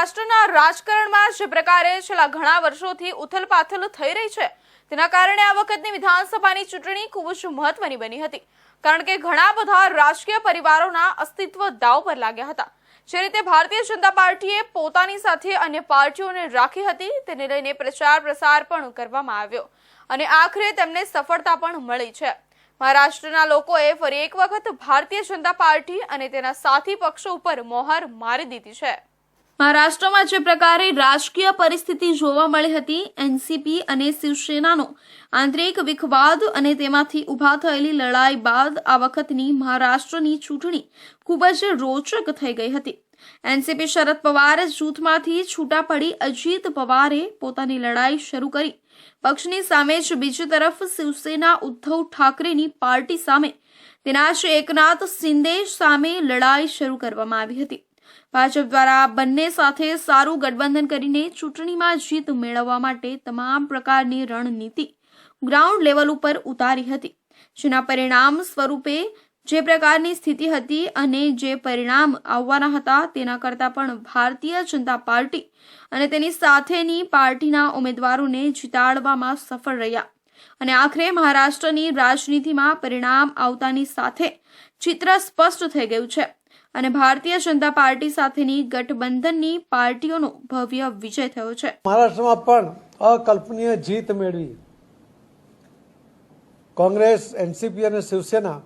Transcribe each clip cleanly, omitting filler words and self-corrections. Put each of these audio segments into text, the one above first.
મહારાષ્ટ્રના રાજકારણમાં જે પ્રકારે છેલ્લા ઘણા વર્ષોથી ઉથલપાથલ થઈ રહી છે તેના કારણે આ વખતની વિધાનસભાની ચૂંટણી ખૂબ જ મહત્વની બની હતી, કારણ કે ઘણા બધા રાજકીય પરિવારોના અસ્તિત્વ દાવ પર લાગ્યા હતા। જે રીતે ભારતીય જનતા પાર્ટીએ પોતાની સાથે અન્ય પાર્ટીઓને રાખી હતી તેને લઈને પ્રચાર પ્રસાર પણ કરવામાં આવ્યો અને આખરે તેમને સફળતા પણ મળી છે। મહારાષ્ટ્રના લોકોએ ફરી એક વખત ભારતીય જનતા પાર્ટી અને તેના સાથી પક્ષો ઉપર મોહર મારી દીધી છે। મહારાષ્ટ્રમાં જે પ્રકારે રાજકીય પરિસ્થિતિ જોવા મળી હતી, એનસીપી અને શિવસેનાનો આંતરિક વિખવાદ અને તેમાંથી ઊભા થયેલી લડાઈ બાદ આ વખતની મહારાષ્ટ્રની ચૂંટણી ખૂબ જ રોચક થઈ ગઈ હતી। એનસીપી શરદ પવાર જૂથમાંથી છૂટા પડી અજીત પવારે પોતાની લડાઈ શરૂ કરી। પક્ષની સામે જ બીજી તરફ શિવસેના ઉદ્ધવ ઠાકરેની પાર્ટી સામે તેના જ એકનાથ શિંદે સામે લડાઈ શરૂ કરવામાં આવી હતી। ભાજપ દ્વારા બંને સાથે સારું ગઠબંધન કરીને ચૂંટણીમાં જીત મેળવવા માટે તમામ પ્રકારની રણનીતિ ગ્રાઉન્ડ લેવલ ઉપર ઉતારી હતી, જેના પરિણામ સ્વરૂપે જે પ્રકારની સ્થિતિ હતી અને જે પરિણામ આવવાના હતા તેના કરતાં પણ ભારતીય જનતા પાર્ટી અને તેની સાથેની પાર્ટીના ઉમેદવારોને જીતાડવામાં સફળ રહ્યા અને આખરે મહારાષ્ટ્રની રાજનીતિમાં પરિણામ આવતાની સાથે ચિત્ર સ્પષ્ટ થઈ ગયું છે અને ભારતીય જનતા પાર્ટી સાથેની ગઠબંધનની પાર્ટીઓનો ભવ્ય વિજય થયો છે। મહારાષ્ટ્રમાં પણ અકલ્પનીય જીત મેળવી કોંગ્રેસ, એનસીપી અને શિવસેના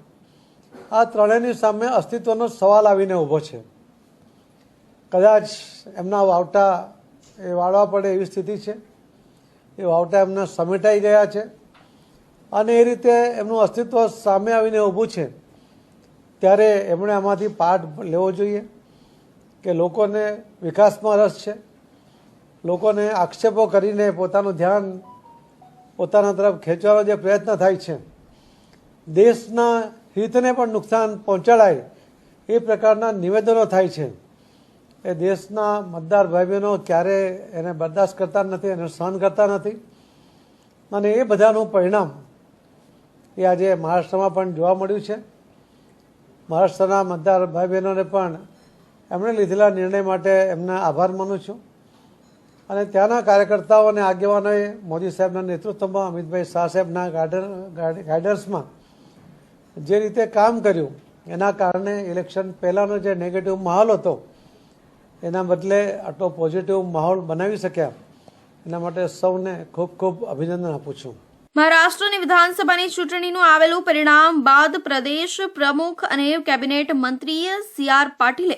આ ત્રણેયની સામે અસ્તિત્વનો સવાલ આવીને ઊભો છે। કદાચ એમના વાવટા એ વાળવા પડે એવી સ્થિતિ છે, એ વાવટા એમના સમેટાઈ ગયા છે અને એ રીતે એમનું અસ્તિત્વ સામે આવીને ઊભું છે। ત્યારે એમણે આમાંથી પાઠ લેવો જોઈએ કે લોકોને વિકાસમાં રસ છે, લોકોને આક્ષેપો કરીને પોતાનું ધ્યાન પોતાના તરફ ખેંચવાનો જે પ્રયત્ન થાય છે, દેશના હિતને પણ નુકસાન પહોંચાડાય એ પ્રકારના નિવેદનો થાય છે, એ દેશના મતદાર ભાઈ બહેનો ક્યારે એને બરદાસ્ત કરતા નથી, એને સહન કરતા નથી અને એ બધાનું પરિણામ એ આજે મહારાષ્ટ્રમાં પણ જોવા મળ્યું છે। મહારાષ્ટ્રના મતદાર ભાઈ બહેનોને પણ એમણે લીધેલા નિર્ણય માટે એમના આભાર માનું છું અને ત્યાંના કાર્યકર્તાઓ અને આગેવાનોએ મોદી સાહેબના નેતૃત્વમાં, અમિતભાઈ શાહ સાહેબના ગાઈડન્સમાં જે રીતે કામ કર્યું એના કારણે ઇલેક્શન પહેલાંનો જે નેગેટિવ માહોલ હતો એના બદલે આટલો પોઝિટિવ માહોલ બનાવી શક્યા, એના માટે સૌને ખૂબ ખૂબ અભિનંદન આપું છું। મહારાષ્ટ્રની વિધાનસભાની ચૂંટણીનું આવેલું પરિણામ બાદ પ્રદેશ પ્રમુખ અને કેબિનેટ મંત્રી CR પાટીલે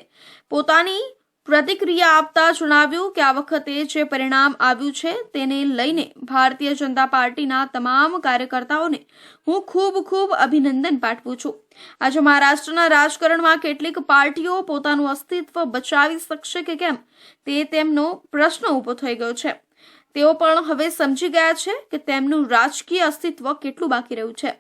પોતાની પ્રતિક્રિયા આપતા જણાવ્યું કે આ વખતે જે પરિણામ આવ્યું છે તેને લઈને ભારતીય જનતા પાર્ટીના તમામ કાર્યકર્તાઓને હું ખૂબ અભિનંદન પાઠવું છું। આજે મહારાષ્ટ્રના રાજકારણમાં કેટલીક પાર્ટીઓ પોતાનું અસ્તિત્વ બચાવી શકશે કે કેમ તે તેમનો પ્રશ્ન ઊભો થઈ ગયો છે। તેઓ પણ હવે સમજી ગયા છે કે તેમનું રાજકીય અસ્તિત્વ કેટલું બાકી રહ્યું છે।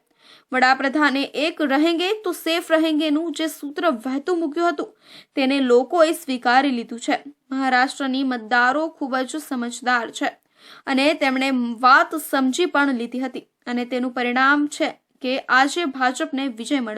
વડાપ્રધાને એક રહેંગે તો સેફ રહેંગેનું જે સૂત્ર વહેતું મૂક્યું હતું તેને લોકોએ સ્વીકારી લીધું છે। મહારાષ્ટ્રની મતદારો ખૂબ જ સમજદાર છે અને તેમણે વાત સમજી પણ લીધી હતી અને તેનું પરિણામ છે કે આજે ભાજપને વિજય મળ્યો।